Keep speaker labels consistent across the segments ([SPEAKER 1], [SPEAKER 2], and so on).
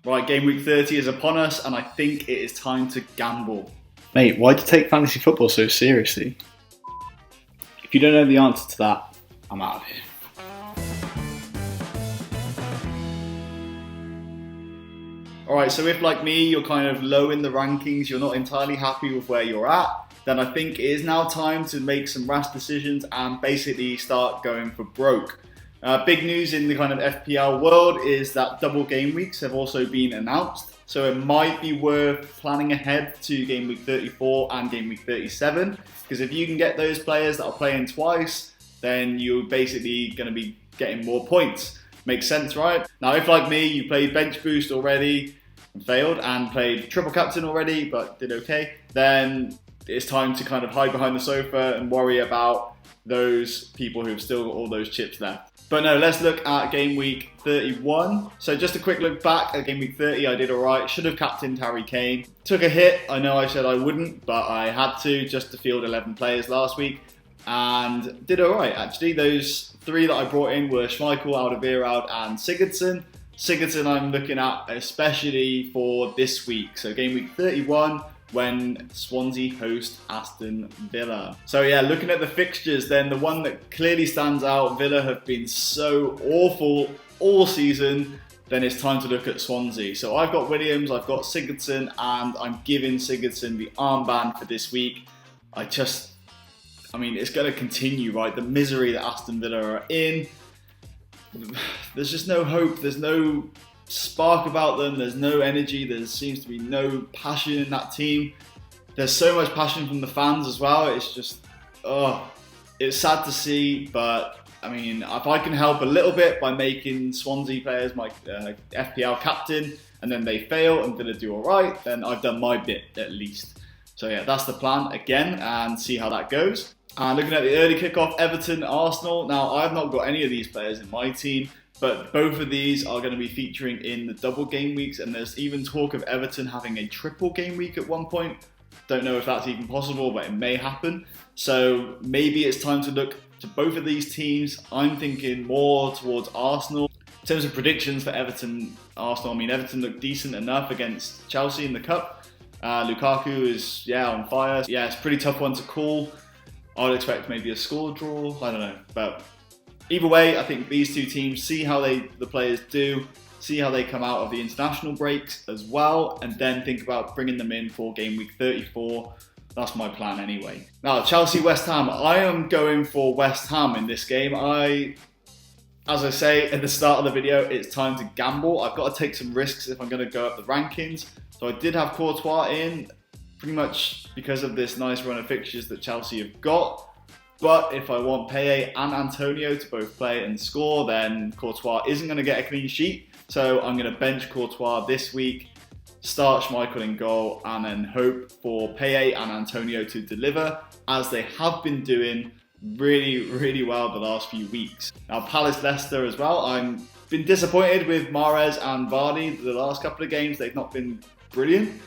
[SPEAKER 1] Right, game week 30 is upon us, and I think it is time to gamble.
[SPEAKER 2] Mate, why do you take fantasy football so seriously? If you don't know the answer to that, I'm out of here.
[SPEAKER 1] Alright, so if like me, you're kind of low in the rankings, you're not entirely happy with where you're at, then I think it is now time to make some rash decisions and basically start going for broke. Big news in the kind of FPL world is that double game weeks have also been announced. So it might be worth planning ahead to game week 34 and game week 37. Because if you can get those players that are playing twice, then you're basically going to be getting more points. Makes sense, right? Now, if like me, you played bench boost already and failed, and played triple captain already but did okay, then it's time to kind of hide behind the sofa and worry about those people who've still got all those chips left. But no, let's look at game week 31. So just a quick look back at game week 30, I did all right. Should have captained Harry Kane. Took a hit. I know I said I wouldn't, but I had to just to field 11 players last week. And did all right, actually. Those three that I brought in were Schmeichel, Alderweireld, and Sigurdsson. Sigurdsson I'm looking at especially for this week. So game week 31, when Swansea host Aston Villa. So yeah, looking at the fixtures, then the one that clearly stands out, Villa have been so awful all season, then it's time to look at Swansea. So I've got Williams, I've got Sigurdsson, and I'm giving Sigurdsson the armband for this week. I mean, it's going to continue, right? The misery that Aston Villa are in. There's just no hope, there's no spark about them, there's no energy, there seems to be no passion in that team. There's so much passion from the fans as well. It's just, it's sad to see, but I mean, if I can help a little bit by making Swansea players my FPL captain, and then they fail and Villa do all right, then I've done my bit at least. So yeah, that's the plan again, and see how that goes. And looking at the early kickoff, Everton, Arsenal. Now, I've not got any of these players in my team, but both of these are going to be featuring in the double game weeks, and there's even talk of Everton having a triple game week at one point. Don't know if that's even possible, but it may happen. So maybe it's time to look to both of these teams. I'm thinking more towards Arsenal. In terms of predictions for Everton, Arsenal, I mean, Everton looked decent enough against Chelsea in the Cup. Lukaku is, on fire. Yeah, it's a pretty tough one to call. I'd expect maybe a score draw, I don't know. But either way, I think these two teams, see how the players do, see how they come out of the international breaks as well, and then think about bringing them in for game week 34. That's my plan anyway. Now, Chelsea-West Ham. I am going for West Ham in this game. As I say at the start of the video, it's time to gamble. I've got to take some risks if I'm going to go up the rankings. So I did have Courtois in, pretty much because of this nice run of fixtures that Chelsea have got. But if I want Payet and Antonio to both play and score, then Courtois isn't going to get a clean sheet. So I'm going to bench Courtois this week, start Schmeichel in goal, and then hope for Payet and Antonio to deliver, as they have been doing really, really well the last few weeks. Now, Palace-Leicester as well. I've been disappointed with Mahrez and Vardy the last couple of games. They've not been brilliant.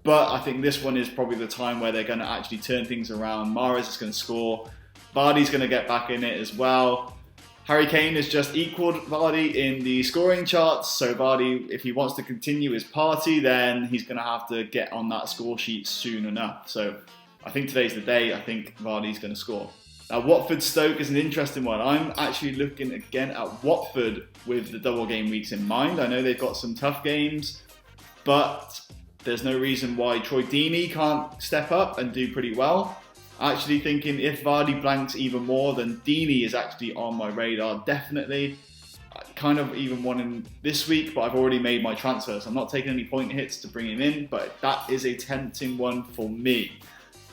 [SPEAKER 1] But I think this one is probably the time where they're going to actually turn things around. Mahrez is going to score. Vardy's going to get back in it as well. Harry Kane has just equaled Vardy in the scoring charts. So Vardy, if he wants to continue his party, then he's going to have to get on that score sheet soon enough. So I think today's the day. I think Vardy's going to score. Now, Watford-Stoke is an interesting one. I'm actually looking again at Watford with the double game weeks in mind. I know they've got some tough games, but there's no reason why Troy Deeney can't step up and do pretty well. Actually thinking if Vardy blanks even more, then Deeney is actually on my radar, definitely. I kind of even want him this week, but I've already made my transfer, so I'm not taking any point hits to bring him in, but that is a tempting one for me.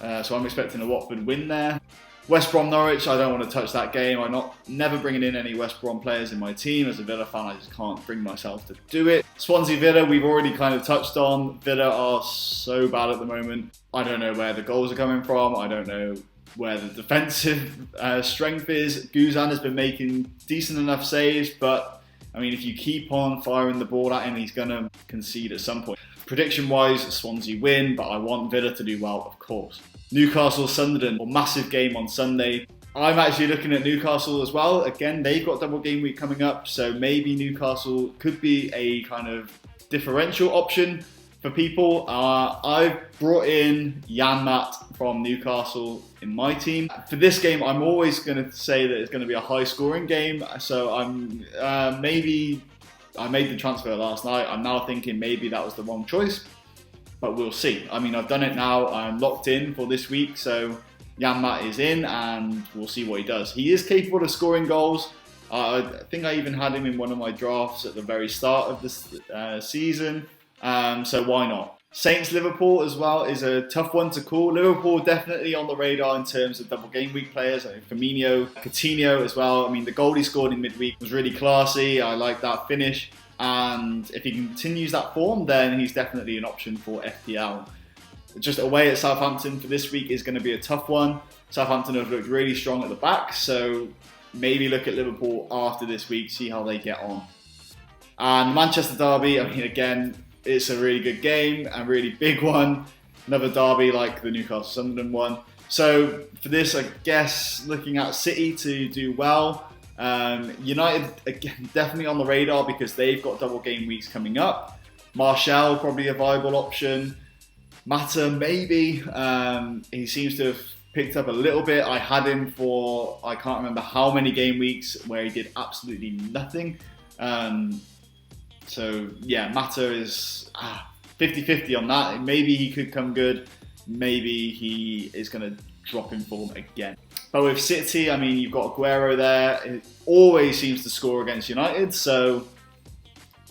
[SPEAKER 1] So I'm expecting a Watford win there. West Brom Norwich, I don't want to touch that game. I'm never bringing in any West Brom players in my team. As a Villa fan, I just can't bring myself to do it. Swansea Villa, we've already kind of touched on. Villa are so bad at the moment. I don't know where the goals are coming from. I don't know where the defensive strength is. Guzan has been making decent enough saves, but I mean, if you keep on firing the ball at him, he's going to concede at some point. Prediction-wise, Swansea win, but I want Villa to do well, of course. Newcastle-Sunderland, a massive game on Sunday. I'm actually looking at Newcastle as well. Again, they've got double game week coming up, so maybe Newcastle could be a kind of differential option for people. I've brought in Jan-Matt from Newcastle in my team. For this game, I'm always going to say that it's going to be a high-scoring game. So I'm maybe I made the transfer last night. I'm now thinking maybe that was the wrong choice, but we'll see. I mean, I've done it now. I'm locked in for this week, so Jan-Matt is in, and we'll see what he does. He is capable of scoring goals. I think I even had him in one of my drafts at the very start of this season, so why not? Saints-Liverpool as well is a tough one to call. Liverpool definitely on the radar in terms of double game week players. I mean, Firmino, Coutinho as well. I mean, the goal he scored in midweek was really classy. I like that finish. And if he continues that form, then he's definitely an option for FPL. Just away at Southampton for this week is going to be a tough one. Southampton have looked really strong at the back, so maybe look at Liverpool after this week, see how they get on. And Manchester derby, I mean, again, it's a really good game, a really big one. Another derby like the Newcastle-Sunderland one. So for this, I guess, looking at City to do well. United, again, definitely on the radar because they've got double game weeks coming up. Martial, probably a viable option. Mata, maybe. He seems to have picked up a little bit. I had him for, I can't remember how many game weeks where he did absolutely nothing. So yeah, Mata is 50-50 on that. Maybe he could come good. Maybe he is going to drop in form again. But with City, I mean, you've got Aguero there. It always seems to score against United. So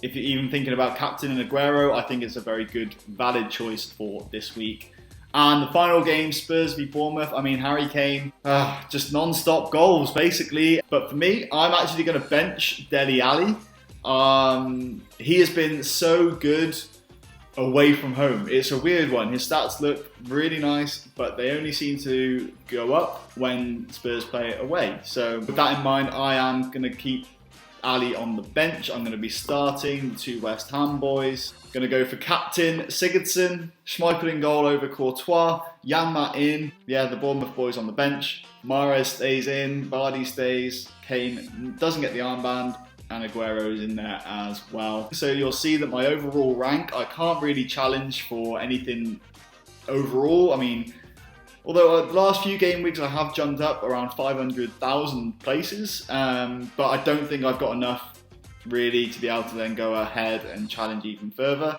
[SPEAKER 1] if you're even thinking about captaining Aguero, I think it's a very good, valid choice for this week. And the final game, Spurs v Bournemouth. I mean, Harry Kane, just non-stop goals, basically. But for me, I'm actually going to bench Dele Alli. He has been so good away from home. It's a weird one. His stats look really nice, but they only seem to go up when Spurs play it away. So with that in mind, I am going to keep Ali on the bench. I'm going to be starting the two West Ham boys. Going to go for captain Sigurdsson, Schmeichel in goal over Courtois, Jan-Matt in. Yeah, the Bournemouth boys on the bench. Mahrez stays in, Vardy stays, Kane doesn't get the armband, and Aguero's in there as well. So you'll see that my overall rank, I can't really challenge for anything overall. I mean, although the last few game weeks I have jumped up around 500,000 places, but I don't think I've got enough really to be able to then go ahead and challenge even further.